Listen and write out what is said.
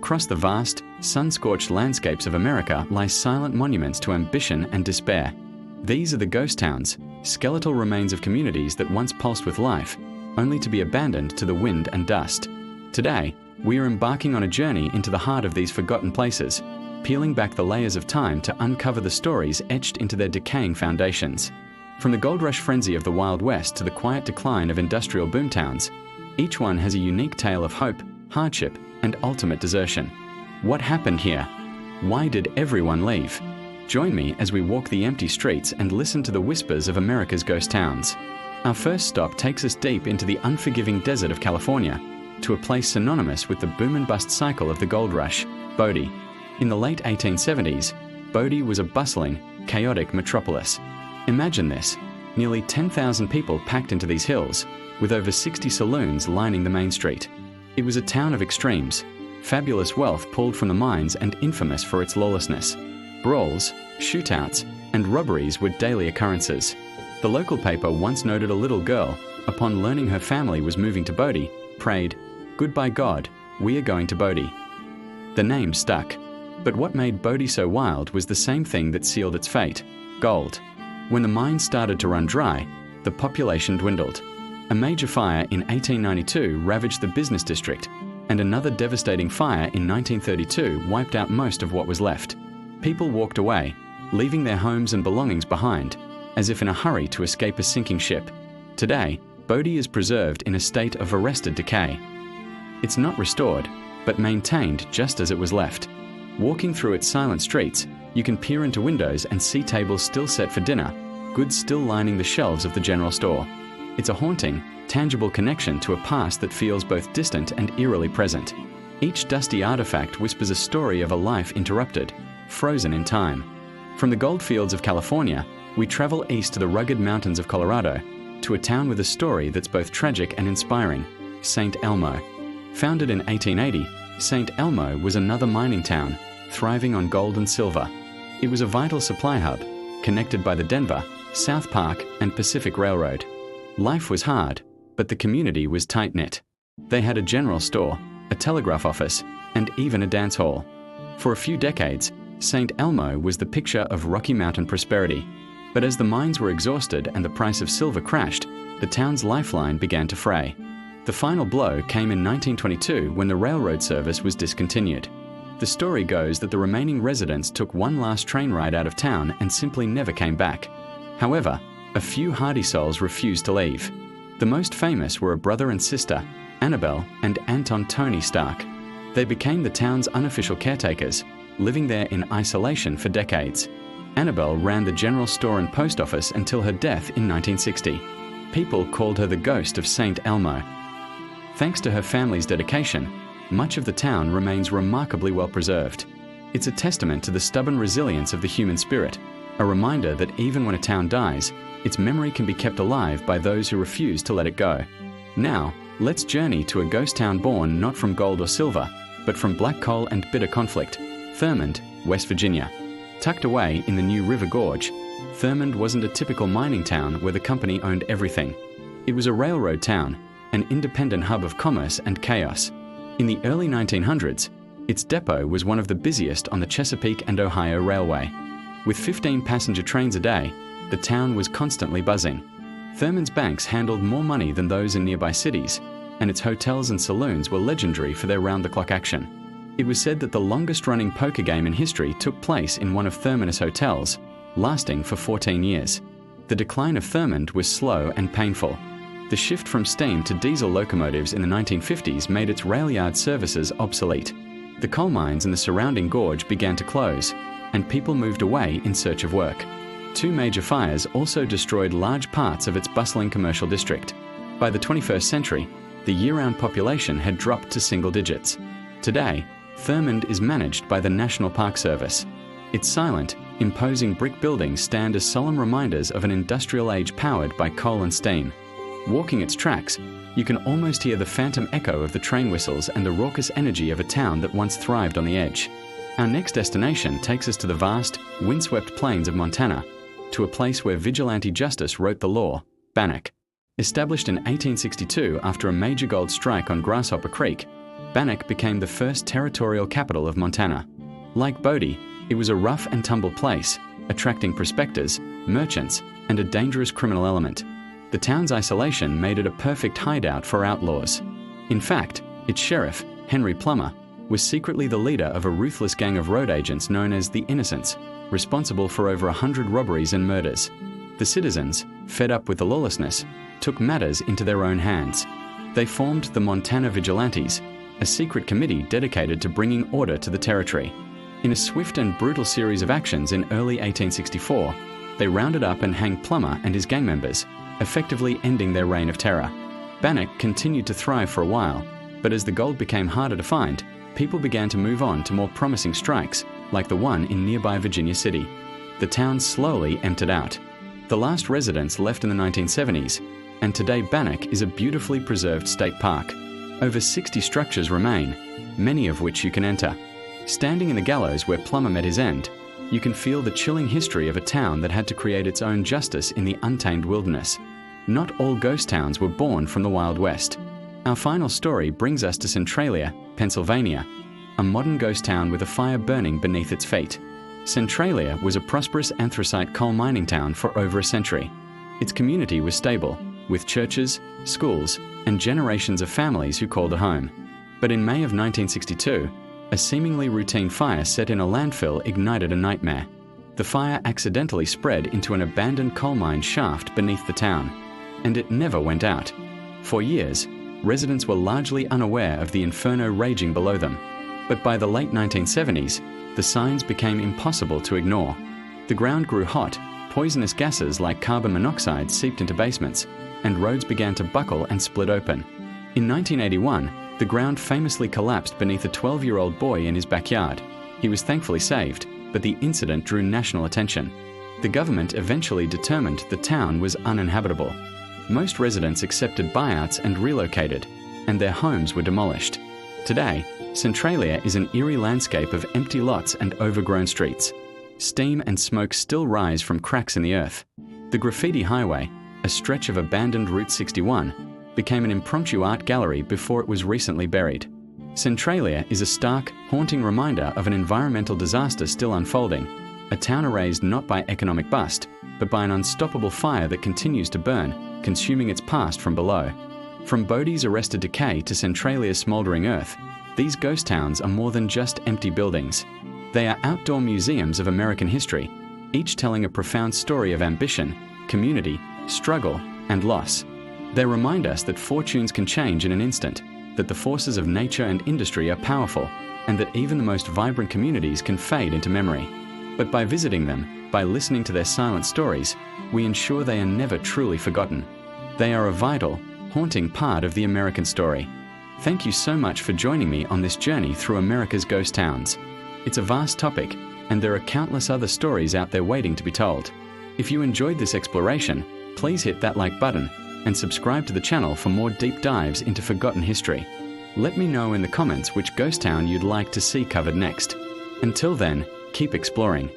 across the vast, sun-scorched landscapes of America lie silent monuments to ambition and despair. These are the ghost towns, skeletal remains of communities that once pulsed with life, only to be abandoned to the wind and dust. Today, we are embarking on a journey into the heart of these forgotten places, peeling back the layers of time to uncover the stories etched into their decaying foundations. From the gold rush frenzy of the Wild West to the quiet decline of industrial boomtowns, each one has a unique tale of hope, hardship, and ultimate desertion. What happened here? Why did everyone leave? Join me as we walk the empty streets and listen to the whispers of America's ghost towns. Our first stop takes us deep into the unforgiving desert of California, to a place synonymous with the boom and bust cycle of the gold rush, Bodie. In the late 1870s, Bodie was a bustling, chaotic metropolis. Imagine this, nearly 10,000 people packed into these hills, with over 60 saloons lining the main street. It was a town of extremes, fabulous wealth pulled from the mines and infamous for its lawlessness. Brawls, shootouts, and robberies were daily occurrences. The local paper once noted a little girl, upon learning her family was moving to Bodie, prayed, "Goodbye God, we are going to Bodie." The name stuck. But what made Bodie so wild was the same thing that sealed its fate: gold. When the mines started to run dry, the population dwindled. A major fire in 1892 ravaged the business district, and another devastating fire in 1932 wiped out most of what was left. People walked away, leaving their homes and belongings behind, as if in a hurry to escape a sinking ship. Today, Bodie is preserved in a state of arrested decay. It's not restored, but maintained just as it was left. Walking through its silent streets, you can peer into windows and see tables still set for dinner, goods still lining the shelves of the general store. It's a haunting, tangible connection to a past that feels both distant and eerily present. Each dusty artifact whispers a story of a life interrupted, frozen in time. From the goldfields of California, we travel east to the rugged mountains of Colorado, to a town with a story that's both tragic and inspiring: St. Elmo. Founded in 1880, St. Elmo was another mining town, thriving on gold and silver. It was a vital supply hub, connected by the Denver, South Park, and Pacific Railroad. Life was hard, but the community was tight-knit. They had a general store, a telegraph office, and even a dance hall. For a few decades, St. Elmo was the picture of Rocky Mountain prosperity. But as the mines were exhausted and the price of silver crashed, the town's lifeline began to fray. The final blow came in 1922 when the railroad service was discontinued. The story goes that the remaining residents took one last train ride out of town and simply never came back. However, a few hardy souls refused to leave. The most famous were a brother and sister, Annabelle and Anton Tony Stark. They became the town's unofficial caretakers, living there in isolation for decades. Annabelle ran the general store and post office until her death in 1960. People called her the ghost of St. Elmo. Thanks to her family's dedication, much of the town remains remarkably well preserved. It's a testament to the stubborn resilience of the human spirit, a reminder that even when a town dies, its memory can be kept alive by those who refuse to let it go. Now, let's journey to a ghost town born not from gold or silver, but from black coal and bitter conflict: Thurmond, West Virginia. Tucked away in the New River Gorge, Thurmond wasn't a typical mining town where the company owned everything. It was a railroad town, an independent hub of commerce and chaos. In the early 1900s, its depot was one of the busiest on the Chesapeake and Ohio Railway. With 15 passenger trains a day, the town was constantly buzzing. Thurmond's banks handled more money than those in nearby cities, and its hotels and saloons were legendary for their round-the-clock action. It was said that the longest-running poker game in history took place in one of Thurmond's hotels, lasting for 14 years. The decline of Thurmond was slow and painful. The shift from steam to diesel locomotives in the 1950s made its rail yard services obsolete. The coal mines in the surrounding gorge began to close, and people moved away in search of work. Two major fires also destroyed large parts of its bustling commercial district. By the 21st century, the year-round population had dropped to single digits. Today, Thurmond is managed by the National Park Service. Its silent, imposing brick buildings stand as solemn reminders of an industrial age powered by coal and steam. Walking its tracks, you can almost hear the phantom echo of the train whistles and the raucous energy of a town that once thrived on the edge. Our next destination takes us to the vast, windswept plains of Montana, to a place where vigilante justice wrote the law: Bannack. Established in 1862 after a major gold strike on Grasshopper Creek, Bannack became the first territorial capital of Montana. Like Bodie, it was a rough and tumble place, attracting prospectors, merchants, and a dangerous criminal element. The town's isolation made it a perfect hideout for outlaws. In fact, its sheriff, Henry Plummer, was secretly the leader of a ruthless gang of road agents known as the Innocents, responsible for over 100 robberies and murders. The citizens, fed up with the lawlessness, took matters into their own hands. They formed the Montana Vigilantes, a secret committee dedicated to bringing order to the territory. In a swift and brutal series of actions in early 1864, they rounded up and hanged Plummer and his gang members, effectively ending their reign of terror. Bannack continued to thrive for a while, but as the gold became harder to find, people began to move on to more promising strikes, like the one in nearby Virginia City. The town slowly emptied out. The last residents left in the 1970s, and today Bannack is a beautifully preserved state park. Over 60 structures remain, many of which you can enter. Standing in the gallows where Plummer met his end, you can feel the chilling history of a town that had to create its own justice in the untamed wilderness. Not all ghost towns were born from the Wild West. Our final story brings us to Centralia, Pennsylvania, a modern ghost town with a fire burning beneath its feet. Centralia was a prosperous anthracite coal mining town for over a century. Its community was stable, with churches, schools, and generations of families who called it home. But in May of 1962, a seemingly routine fire set in a landfill ignited a nightmare. The fire accidentally spread into an abandoned coal mine shaft beneath the town, and it never went out. For years, residents were largely unaware of the inferno raging below them. But by the late 1970s, the signs became impossible to ignore. The ground grew hot, poisonous gases like carbon monoxide seeped into basements, and roads began to buckle and split open. In 1981, the ground famously collapsed beneath a 12-year-old boy in his backyard. He was thankfully saved, but the incident drew national attention. The government eventually determined the town was uninhabitable. Most residents accepted buyouts and relocated, and their homes were demolished. Today, Centralia is an eerie landscape of empty lots and overgrown streets. Steam and smoke still rise from cracks in the earth. The Graffiti Highway, a stretch of abandoned Route 61, became an impromptu art gallery before it was recently buried. Centralia is a stark, haunting reminder of an environmental disaster still unfolding, a town erased not by economic bust, but by an unstoppable fire that continues to burn, consuming its past from below. From Bodie's arrested decay to Centralia's smouldering earth, these ghost towns are more than just empty buildings. They are outdoor museums of American history, each telling a profound story of ambition, community, struggle, and loss. They remind us that fortunes can change in an instant, that the forces of nature and industry are powerful, and that even the most vibrant communities can fade into memory. But by visiting them, by listening to their silent stories, we ensure they are never truly forgotten. They are a vital, haunting part of the American story. Thank you so much for joining me on this journey through America's ghost towns. It's a vast topic, and there are countless other stories out there waiting to be told. If you enjoyed this exploration, please hit that like button and subscribe to the channel for more deep dives into forgotten history. Let me know in the comments which ghost town you'd like to see covered next. Until then, keep exploring.